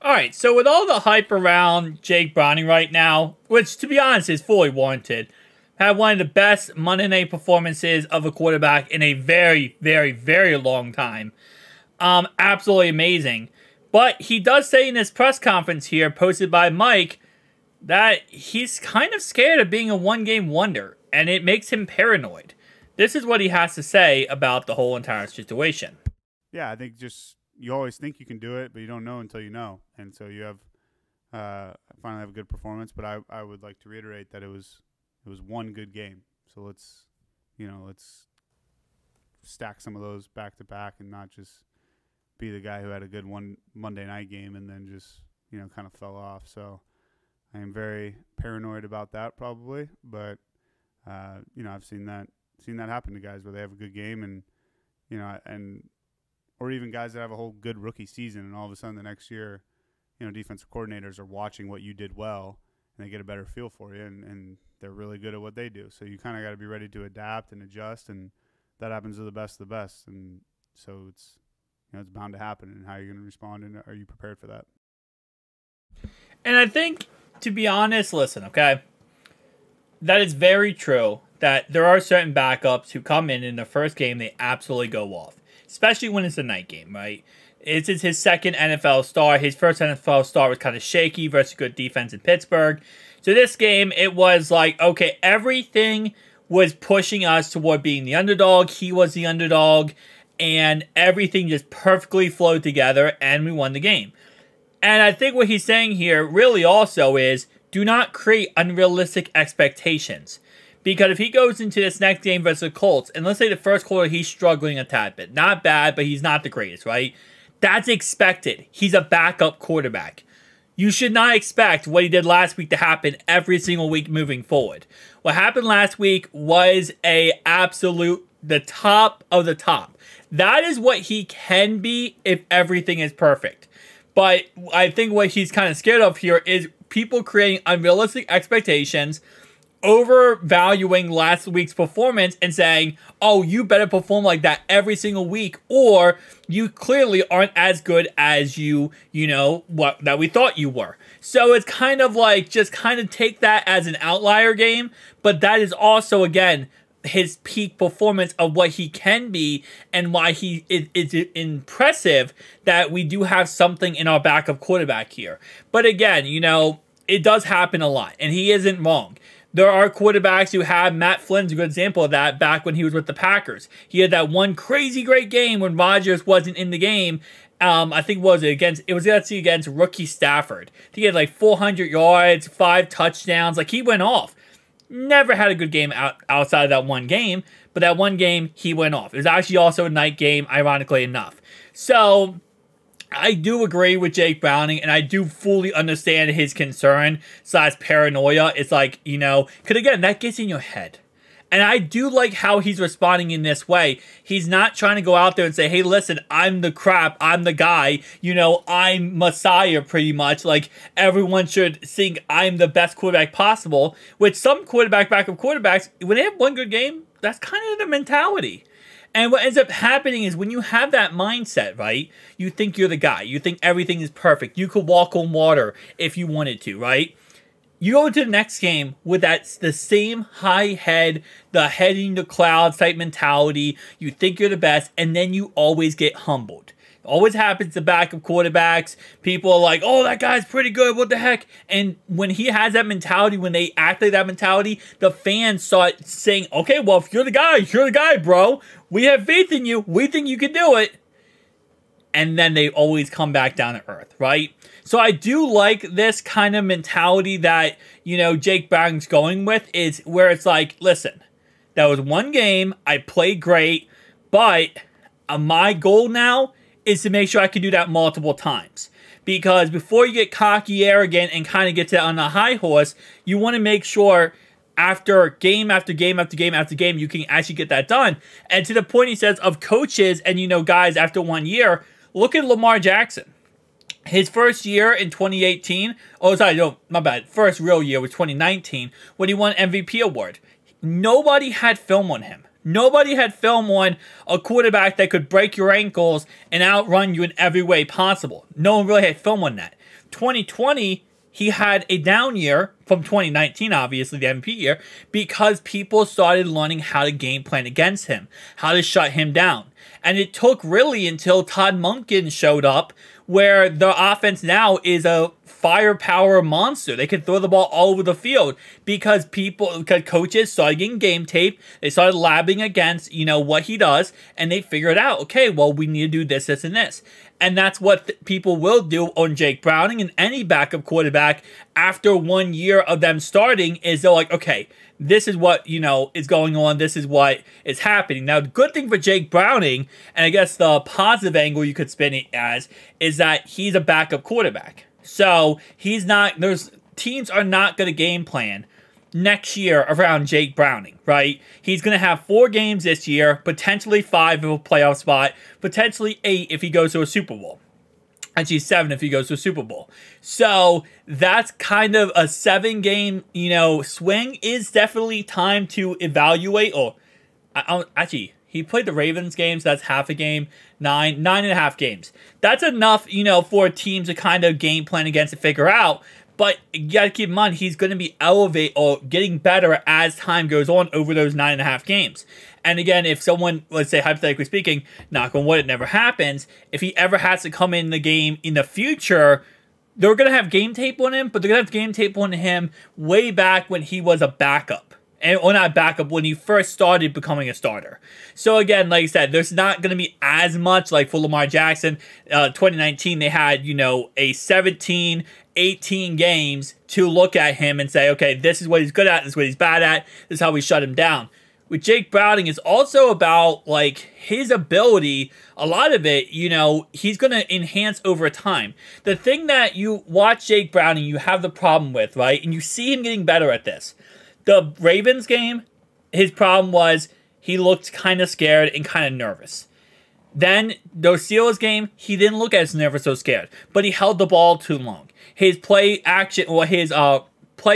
All right, so with all the hype around Jake Browning right now, which to be honest is fully warranted, had one of the best Monday night performances of a quarterback in a very, very, very long time. Absolutely amazing. But he does say in this press conference here, posted by Mike, that he's kind of scared of being a one-game wonder, and it makes him paranoid. This is what he has to say about the whole entire situation. Yeah, I think just you always think you can do it, but you don't know until you know. And so you have finally have a good performance. But I would like to reiterate that it was one good game. So let's stack some of those back to back and not just be the guy who had a good one Monday night game and then just kind of fell off. So I am very paranoid about that probably, but I've seen that happen to guys where they have a good game and or even guys that have a whole good rookie season and all of a sudden the next year, defensive coordinators are watching what you did well and they get a better feel for you and they're really good at what they do. So you kind of got to be ready to adapt and adjust, and that happens to the best of the best. And so it's bound to happen. And how you're going to respond, and are you prepared for that? And I think, to be honest, listen, okay, that is very true that there are certain backups who come in the first game, they absolutely go off. Especially when it's a night game, right? This is his second NFL start. His first NFL start was kind of shaky versus good defense in Pittsburgh. So this game, it was like, okay, everything was pushing us toward being the underdog. He was the underdog. And everything just perfectly flowed together, and we won the game. And I think what he's saying here really also is, do not create unrealistic expectations. Because if he goes into this next game versus the Colts, and let's say the first quarter he's struggling a tad bit. Not bad, but he's not the greatest, right? That's expected. He's a backup quarterback. You should not expect what he did last week to happen every single week moving forward. What happened last week was the top of the top. That is what he can be if everything is perfect. But I think what he's kind of scared of here is people creating unrealistic expectations, overvaluing last week's performance and saying, oh, you better perform like that every single week, or you clearly aren't as good as that we thought you were. So it's kind of like, just kind of take that as an outlier game, but that is also, again, his peak performance of what he can be, and why it's impressive that we do have something in our backup quarterback here. But again, it does happen a lot, and he isn't wrong. There are quarterbacks who have, Matt Flynn's a good example of that back when he was with the Packers. He had that one crazy great game when Rodgers wasn't in the game. I think it was against rookie Stafford. I think he had like 400 yards, 5 touchdowns. Like, he went off. Never had a good game outside of that one game, but that one game, he went off. It was actually also a night game, ironically enough. So I do agree with Jake Browning, and I do fully understand his concern / paranoia. It's like, because again, that gets in your head. And I do like how he's responding in this way. He's not trying to go out there and say, hey, listen, I'm the crap. I'm the guy. I'm Messiah pretty much. Like, everyone should think I'm the best quarterback possible. Which some backup quarterbacks, when they have one good game, that's kind of the mentality. And what ends up happening is when you have that mindset, right, you think you're the guy. You think everything is perfect. You could walk on water if you wanted to, right? You go into the next game with the same high head, the head in the clouds type mentality. You think you're the best, and then you always get humbled. It always happens to backup quarterbacks. People are like, oh, that guy's pretty good. What the heck? And when he has that mentality, when they act like that mentality, the fans start saying, okay, well, if you're the guy, bro. We have faith in you. We think you can do it. And then they always come back down to earth, right? So I do like this kind of mentality that, Jake Browning's going with, is where it's like, listen, that was one game. I played great, but my goal now is to make sure I can do that multiple times. Because before you get cocky, arrogant, and kind of get on a high horse, you want to make sure after game after game after game after game, you can actually get that done. And to the point, he says, of coaches and, guys after 1 year, look at Lamar Jackson. His first year in 2018, my bad, first real year was 2019, when he won MVP award. Nobody had film on him. Nobody had film on a quarterback that could break your ankles and outrun you in every way possible. No one really had film on that. 2020, he had a down year from 2019, obviously, the MVP year, because people started learning how to game plan against him, how to shut him down. And it took really until Todd Monken showed up, where the offense now is a firepower monster. They can throw the ball all over the field because coaches started getting game tape. They started labbing against, what he does, and they figured out, okay, well, we need to do this, this, and this. And that's what people will do on Jake Browning and any backup quarterback after 1 year of them starting is they're like, okay, this is what, is going on. This is what is happening. Now, the good thing for Jake Browning, and I guess the positive angle you could spin it as, is that he's a backup quarterback. So teams are not going to game plan next year around Jake Browning, right? He's going to have 4 games this year, potentially 5 if a playoff spot, potentially 8 if he goes to a Super Bowl. Actually, 7 if he goes to a Super Bowl. So that's kind of a 7-game, swing is definitely time to evaluate. Actually, he played the Ravens games. That's half a game, 9.5 games. That's enough, for a team to kind of game plan against and figure out. But you got to keep in mind, he's going to be getting better as time goes on over those 9.5 games. And again, if someone, let's say hypothetically speaking, knock on wood, it never happens, if he ever has to come in the game in the future, they're going to have game tape on him, but they're going to have game tape on him way back when he was a backup. Or not backup, when he first started becoming a starter. So again, like I said, there's not going to be as much like for Lamar Jackson. 2019, they had, a 17, 18 games to look at him and say, okay, this is what he's good at, this is what he's bad at, this is how we shut him down. With Jake Browning, it's also about, his ability, a lot of it, he's going to enhance over time. The thing that you watch Jake Browning, you have the problem with, right, and you see him getting better at this. The Ravens game, his problem was he looked kind of scared and kind of nervous. Then, the Steelers game, he didn't look as nervous or scared, but he held the ball too long. His play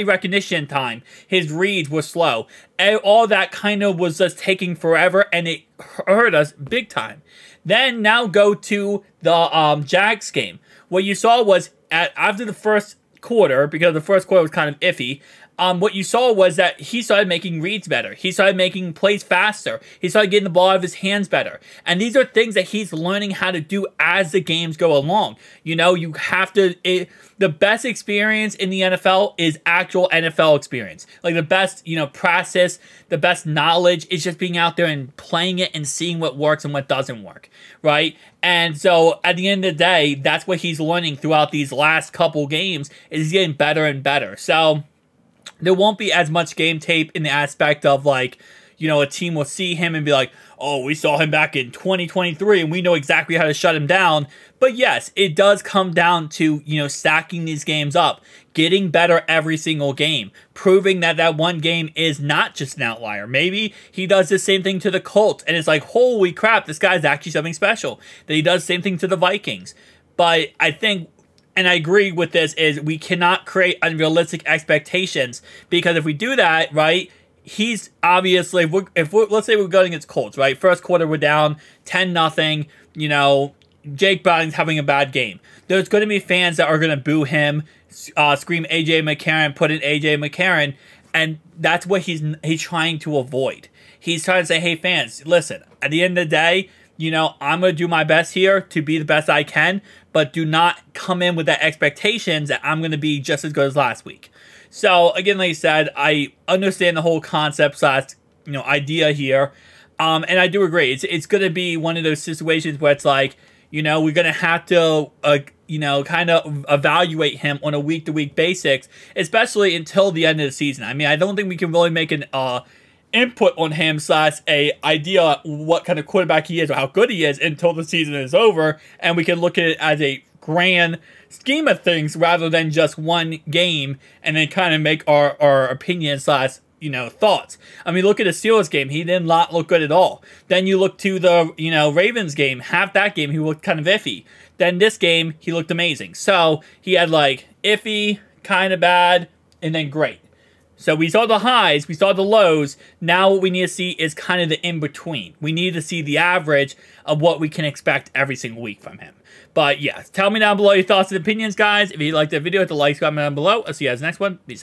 recognition time, his reads were slow. And all that kind of was just taking forever, and it hurt us big time. Then, now go to the Jags game. What you saw was, after the first quarter, because the first quarter was kind of iffy, what you saw was that he started making reads better. He started making plays faster. He started getting the ball out of his hands better. And these are things that he's learning how to do as the games go along. You have to... the best experience in the NFL is actual NFL experience. The best, practice, the best knowledge is just being out there and playing it and seeing what works and what doesn't work, right? And so, at the end of the day, that's what he's learning throughout these last couple games, is he's getting better and better. So... there won't be as much game tape in the aspect of, a team will see him and be like, oh, we saw him back in 2023 and we know exactly how to shut him down. But yes, it does come down to, stacking these games up, getting better every single game, proving that that one game is not just an outlier. Maybe he does the same thing to the Colts and it's like, holy crap, this guy's actually something special. That he does the same thing to the Vikings. But I think... and I agree with this, is we cannot create unrealistic expectations, because if we do that, right, he's obviously, let's say we're going against Colts, right, first quarter we're down 10-0, Jake Browning's having a bad game. There's going to be fans that are going to boo him, scream AJ McCarron, put in AJ McCarron, and that's what he's trying to avoid. He's trying to say, hey fans, listen, at the end of the day, I'm going to do my best here to be the best I can, but do not come in with that expectations that I'm going to be just as good as last week. So, again, like I said, I understand the whole concept / idea here, and I do agree. It's going to be one of those situations where it's like, we're going to have to, kind of evaluate him on a week-to-week basis, especially until the end of the season. I mean, I don't think we can really make an input on him / a idea what kind of quarterback he is or how good he is until the season is over, and we can look at it as a grand scheme of things rather than just one game and then kind of make our opinions / thoughts. I mean, look at the Steelers game. He did not look good at all. Then you look to the, Ravens game. Half that game, he looked kind of iffy. Then this game, he looked amazing. So, he had, iffy, kind of bad, and then great. So we saw the highs, we saw the lows. Now what we need to see is kind of the in-between. We need to see the average of what we can expect every single week from him. But yeah, tell me down below your thoughts and opinions, guys. If you liked the video, hit the like, comment down below. I'll see you guys next one. Peace out.